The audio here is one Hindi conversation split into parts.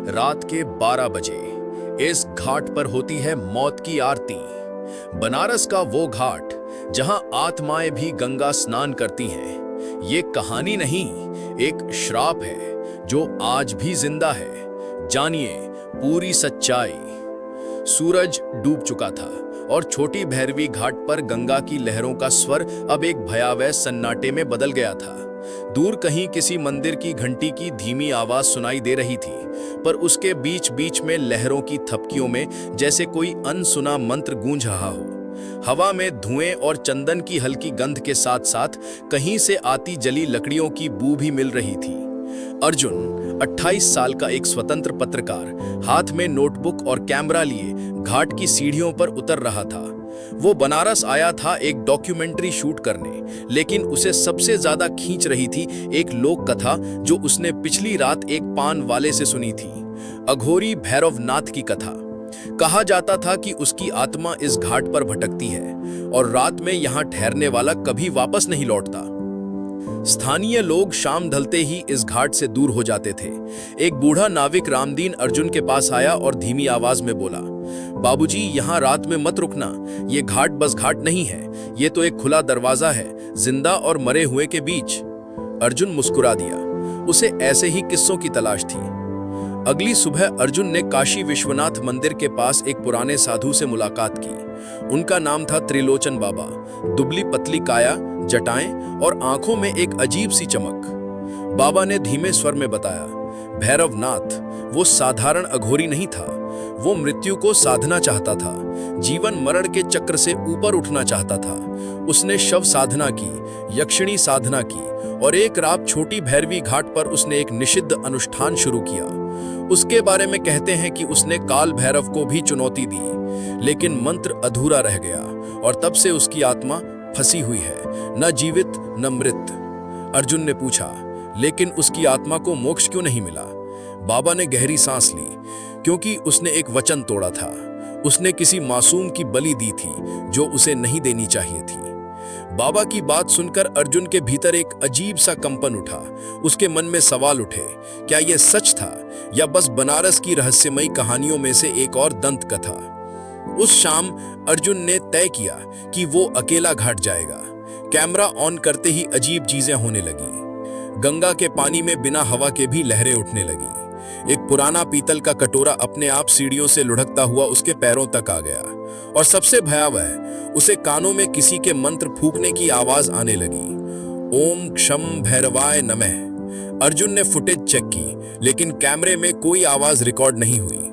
रात के 12 बजे इस घाट पर होती है मौत की आरती। बनारस का वो घाट जहां आत्माएं भी गंगा स्नान करती हैं। ये कहानी नहीं, एक श्राप है जो आज भी जिंदा है। जानिए पूरी सच्चाई। सूरज डूब चुका था और छोटी भैरवी घाट पर गंगा की लहरों का स्वर अब एक भयावह सन्नाटे में बदल गया था। दूर कहीं किसी मंदिर की घंटी की धीमी आवाज सुनाई दे रही थी, पर उसके बीच बीच में लहरों की थपकियों में जैसे कोई अनसुना मंत्र गूंज रहा हो। हवा में धुएं और चंदन की हल्की गंध के साथ साथ कहीं से आती जली लकड़ियों की बू भी मिल रही थी। अर्जुन 28 साल का एक स्वतंत्र पत्रकार हाथ में नोटबुक और कैमरा लिए घाट की सीढ़ियों पर उतर रहा था। वो बनारस आया था एक डॉक्यूमेंट्री शूट करने, लेकिन उसे सबसे ज्यादा खींच रही थी एक लोक कथा जो उसने पिछली रात एक पान वाले से सुनी थी। अघोरी भैरवनाथ की कथा। कहा जाता था कि उसकी आत्मा इस घाट पर भटकती है और रात में यहां ठहरने वाला कभी वापस नहीं लौटता। स्थानीय लोग शाम ढलते ही इस घाट से दूर हो जाते थे। एक बूढ़ा नाविक रामदीन अर्जुन के पास आया और धीमी आवाज में बोला, बाबूजी, यहाँ रात में मत रुकना। ये घाट बस घाट नहीं है, ये तो एक खुला दरवाजा है, जिंदा और मरे हुए के बीच। अर्जुन मुस्कुरा दिया। उसे ऐसे ही किस्सों की तलाश थी। अगली सुबह अर्जुन ने काशी विश्वनाथ मंदिर के पास एक पुराने साधु से मुलाकात की। उनका नाम था त्रिलोचन बाबा। दुबली पतली काया, जटाएं और आंखों में एक अजीब सी चमक। बाबा ने धीमे स्वर में बताया, भैरवनाथ वो साधारण अघोरी नहीं था। वो मृत्यु को साधना चाहता था, जीवन मरण के चक्र से ऊपर उठना चाहता था। उसने शव साधना की, यक्षिणी साधना की और एक रात छोटी भैरवी घाट पर उसने एक निषिद्ध अनुष्ठान शुरू किया। उसके बारे में कहते हैं कि उसने काल भैरव को भी चुनौती दी, लेकिन मंत्र अधूरा रह गया और तब से उसकी आत्मा फंसी हुई है, न जीवित न मृत। अर्जुन ने पूछा, लेकिन उसकी आत्मा को मोक्ष क्यों नहीं मिला? बाबा ने गहरी सांस ली, क्योंकि उसने एक वचन तोड़ा था। उसने किसी मासूम की बलि दी थी जो उसे नहीं देनी चाहिए थी। बाबा की बात सुनकर अर्जुन के भीतर एक अजीब सा कंपन उठा। उसके मन में सवाल उठे, क्या यह सच था या बस बनारस की रहस्यमयी कहानियों में से एक और दंत कथा? उस शाम अर्जुन ने तय किया कि वो अकेला घाट जाएगा। कैमरा ऑन करते ही अजीब चीजें होने लगी। गंगा के पानी में बिना हवा के भी लहरें उठने लगी। एक पुराना पीतल का कटोरा अपने आप सीढ़ियों से लुढ़कता हुआ उसके पैरों तक आ गया और सबसे भयावह, उसे कानों में किसी के मंत्र फूंकने की आवाज आने लगी। ओम क्षम भैरवाय नमः। अर्जुन ने फुटेज चेक की, लेकिन कैमरे में कोई आवाज रिकॉर्ड नहीं हुई।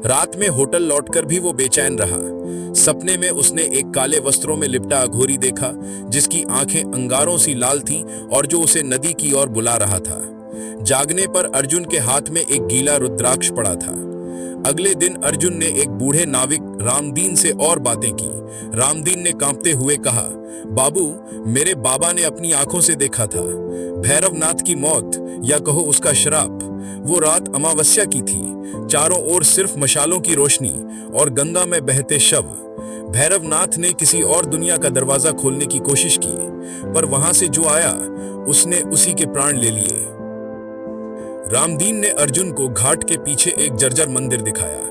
रात में होटल लौटकर भी वो बेचैन रहा। सपने में उसने एक काले वस्त्रों में लिपटा अघोरी देखा, जिसकी आंखें अंगारों सी लाल थीं और जो उसे नदी की ओर बुला रहा था। जागने पर अर्जुन के हाथ में एक गीला रुद्राक्ष पड़ा था। अगले दिन अर्जुन ने एक बूढ़े नाविक रामदीन से और बातें की। रामदीन ने कांपते हुए कहा, बाबू, मेरे बाबा ने अपनी आंखों से देखा था भैरवनाथ की मौत, या कहो उसका श्राप। वो रात अमावस्या की थी। चारों ओर सिर्फ मशालों की रोशनी और गंगा में बहते शव। भैरवनाथ ने किसी और दुनिया का दरवाजा खोलने की कोशिश की, पर वहां से जो आया उसने उसी के प्राण ले लिए। रामदीन ने अर्जुन को घाट के पीछे एक जर्जर मंदिर दिखाया।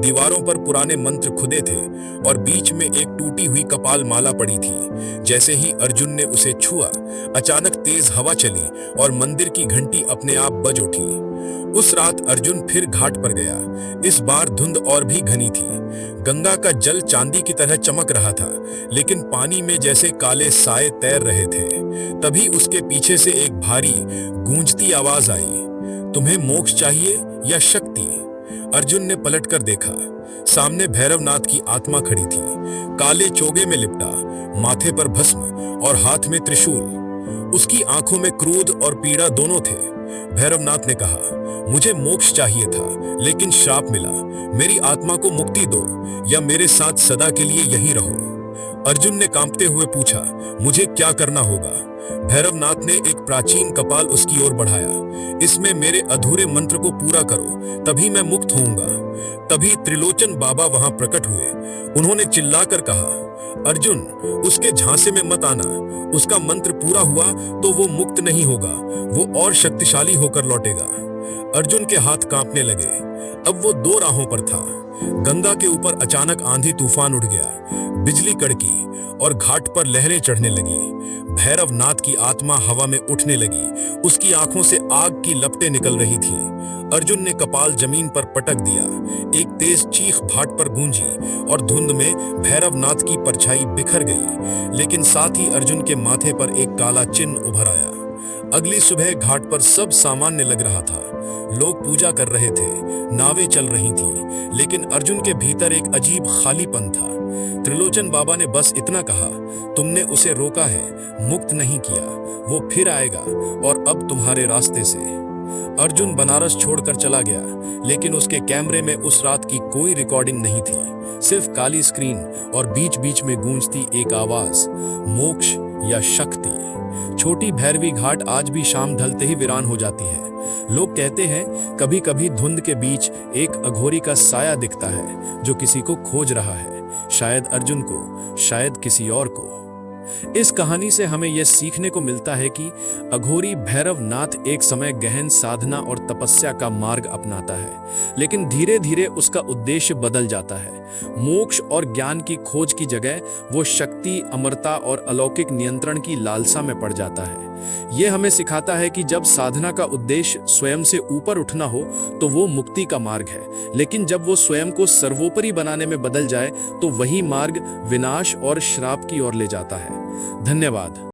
दीवारों पर पुराने मंत्र खुदे थे और बीच में एक टूटी हुई कपाल माला पड़ी थी। जैसे ही अर्जुन ने उसे छुआ, अचानक तेज हवा चली और मंदिर की घंटी अपने आप बज उठी। उस रात अर्जुन फिर घाट पर गया। इस बार धुंध और भी घनी थी। गंगा का जल चांदी की तरह चमक रहा था, लेकिन पानी में जैसे काले साए तैर रहे थे। तभी उसके पीछे से एक भारी गूंजती आवाज आई, तुम्हें मोक्ष चाहिए या शक्ति? अर्जुन ने पलटकर देखा। सामने भैरवनाथ की आत्मा खड़ी थी, काले चोगे में लिपटा, माथे पर भस्म और हाथ में त्रिशूल। उसकी आंखों में क्रोध और पीड़ा दोनों थे। भैरवनाथ ने कहा, मुझे मोक्ष चाहिए था, लेकिन श्राप मिला। मेरी आत्मा को मुक्ति दो या मेरे साथ सदा के लिए यहीं रहो। अर्जुन ने कांपते हुए पूछा, मुझे क्या करना होगा? भैरवनाथ ने एक प्राचीन कपाल उसकी ओर बढ़ाया। इसमें मेरे अधूरे मंत्र को पूरा करो, तभी मैं मुक्त होऊंगा। तभी त्रिलोचन बाबा वहां प्रकट हुए। उन्होंने चिल्लाकर कहा, अर्जुन, उसके झांसे में मत आना। उसका मंत्र पूरा हुआ तो वो मुक्त नहीं होगा, वो और शक्तिशाली होकर लौटेगा। अर्जुन के हाथ कांपने लगे। अब वो दो राहों पर था। गंगा के ऊपर अचानक आंधी तूफान उठ गया, बिजली कड़की और घाट पर लहरें चढ़ने लगी। भैरवनाथ की आत्मा हवा में उठने लगी, उसकी आंखों से आग की लपटें निकल रही थी। अर्जुन ने कपाल जमीन पर पटक दिया। एक तेज चीख घाट पर गूंजी और धुंध में भैरवनाथ की परछाई बिखर गई, लेकिन साथ ही अर्जुन के माथे पर एक काला चिन्ह उभर आया। अगली सुबह घाट पर सब सामान्य लग रहा था। लोग पूजा कर रहे थे, नावें चल रही थीं, लेकिन अर्जुन के भीतर एक अजीब खालीपन था। त्रिलोचन बाबा ने बस इतना कहा, तुमने उसे रोका है, मुक्त नहीं किया। वो फिर आएगा और अब तुम्हारे रास्ते से। अर्जुन बनारस छोड़कर चला गया, लेकिन उसके कैमरे में उस रात की कोई रिकॉर्डिंग नहीं थी, सिर्फ काली स्क्रीन और बीच बीच में गूंजती एक आवाज, मोक्ष या शक्ति। छोटी भैरवी घाट आज भी शाम ढलते ही वीरान हो जाती है। लोग कहते हैं कभी कभी धुंध के बीच एक अघोरी का साया दिखता है जो किसी को खोज रहा है, शायद अर्जुन को, शायद किसी और को। इस कहानी से हमें यह सीखने को मिलता है कि अघोरी भैरवनाथ एक समय गहन साधना और तपस्या का मार्ग अपनाता है, लेकिन धीरे धीरे उसका उद्देश्य बदल जाता है। मोक्ष और ज्ञान की खोज की जगह वो शक्ति, अमरता और अलौकिक नियंत्रण की लालसा में पड़ जाता है। यह हमें सिखाता है कि जब साधना का उद्देश्य स्वयं से ऊपर उठना हो तो वो मुक्ति का मार्ग है, लेकिन जब वो स्वयं को सर्वोपरि बनाने में बदल जाए तो वही मार्ग विनाश और श्राप की ओर ले जाता है। धन्यवाद।